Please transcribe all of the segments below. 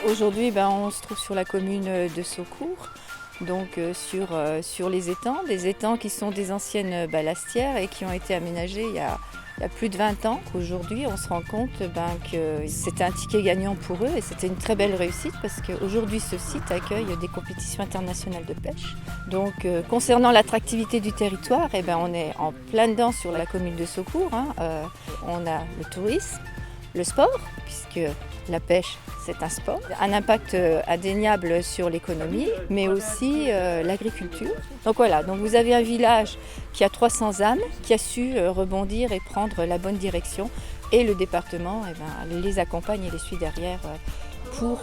Aujourd'hui, on se trouve sur la commune de Saucourt, donc sur les étangs, des étangs qui sont des anciennes ballastières et qui ont été aménagés il y a plus de 20 ans. Aujourd'hui, on se rend compte que c'était un ticket gagnant pour eux et c'était une très belle réussite parce qu'aujourd'hui, ce site accueille des compétitions internationales de pêche. Donc, concernant l'attractivité du territoire, on est en plein dedans sur la commune de Saucourt. On a le tourisme, le sport, puisque la pêche, c'est un sport, un impact indéniable sur l'économie, mais aussi l'agriculture. Donc voilà, donc vous avez un village qui a 300 âmes, qui a su rebondir et prendre la bonne direction. Et le département les accompagne et les suit derrière pour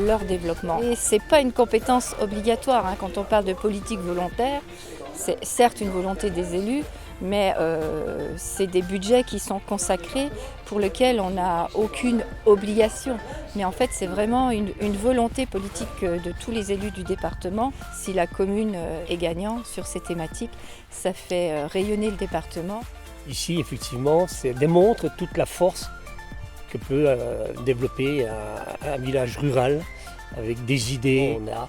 leur développement. Et ce n'est pas une compétence obligatoire. Quand on parle de politique volontaire, c'est certes une volonté des élus, mais c'est des budgets qui sont consacrés pour lesquels on n'a aucune obligation. Mais en fait, c'est vraiment une volonté politique de tous les élus du département. Si la commune est gagnante sur ces thématiques, ça fait rayonner le département. Ici, effectivement, ça démontre toute la force que peut développer un village rural avec des idées. On a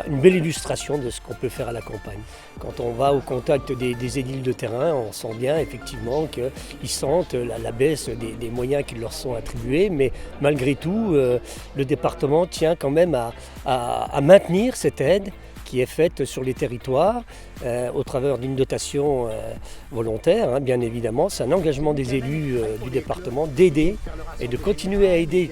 une belle illustration de ce qu'on peut faire à la campagne. Quand on va au contact des édiles de terrain, on sent bien effectivement qu'ils sentent la baisse des moyens qui leur sont attribués, mais malgré tout, le département tient quand même à maintenir cette aide qui est faite sur les territoires au travers d'une dotation volontaire, bien évidemment. C'est un engagement des élus du département d'aider et de continuer à aider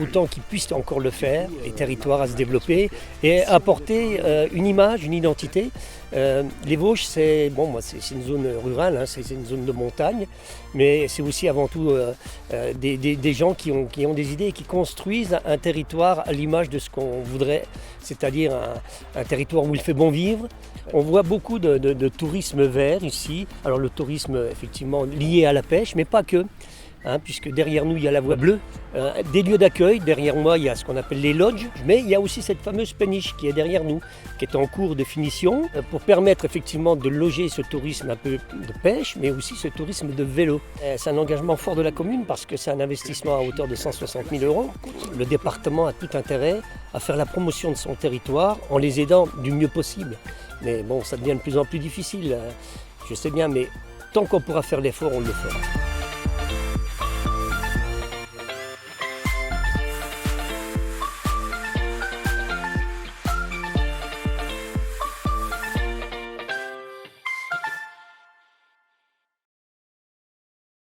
autant qu'ils puissent encore le faire, les territoires à se développer et apporter une image, une identité. Les Vosges, c'est une zone rurale, c'est une zone de montagne, mais c'est aussi avant tout des gens qui ont des idées et qui construisent un territoire à l'image de ce qu'on voudrait, c'est-à-dire un territoire où il fait bon vivre. On voit beaucoup de tourisme vert ici. Alors le tourisme effectivement lié à la pêche, mais pas que. Puisque derrière nous il y a la voie bleue, des lieux d'accueil, derrière moi il y a ce qu'on appelle les lodges, mais il y a aussi cette fameuse péniche qui est derrière nous, qui est en cours de finition, pour permettre effectivement de loger ce tourisme un peu de pêche, mais aussi ce tourisme de vélo. C'est un engagement fort de la commune parce que c'est un investissement à hauteur de 160 000 €. Le département a tout intérêt à faire la promotion de son territoire en les aidant du mieux possible. Mais bon, ça devient de plus en plus difficile, je sais bien, mais tant qu'on pourra faire l'effort, on le fera.